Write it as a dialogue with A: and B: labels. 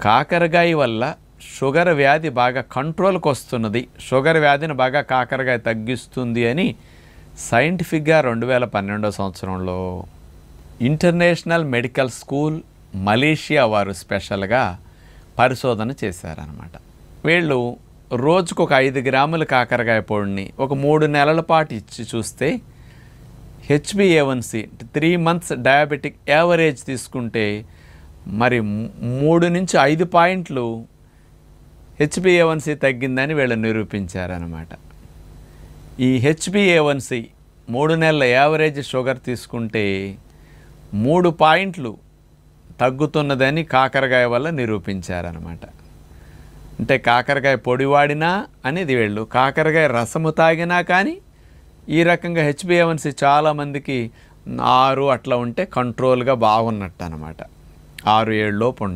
A: కాకరకాయ వల్ల షుగర్ వ్యాధి బాగా కంట్రోల్కి వస్తున్నది, షుగర్ వ్యాధిని బాగా కాకరకాయ తగ్గిస్తుంది అని సైంటిఫిక్గా 2012 సంవత్సరంలో ఇంటర్నేషనల్ మెడికల్ స్కూల్ మలేషియా వారు స్పెషల్గా పరిశోధన చేశారనమాట. వీళ్ళు రోజుకు ఒక 5 గ్రాముల కాకరకాయ పొడిని ఒక 3 నెలల పాటు ఇచ్చి చూస్తే HbA1c 3 months డయాబెటిక్ యావరేజ్ తీసుకుంటే మరి 3 నుంచి 5 పాయింట్లు HbA1c తగ్గిందని వీళ్ళు నిరూపించారనమాట. ఈ HbA1c 3 నెలల యావరేజ్ షుగర్ తీసుకుంటే 3 పాయింట్లు తగ్గుతున్నదని కాకరకాయ వల్ల నిరూపించారనమాట. అంటే కాకరకాయ పొడి వాడినా అనేది వీళ్ళు కాకరకాయ రసము తాగినా కానీ ఈ రకంగా HbA1c చాలామందికి 6 అట్లా ఉంటే కంట్రోల్గా బాగున్నట్టు అనమాట. 6-7 లోపు ఉండాలి.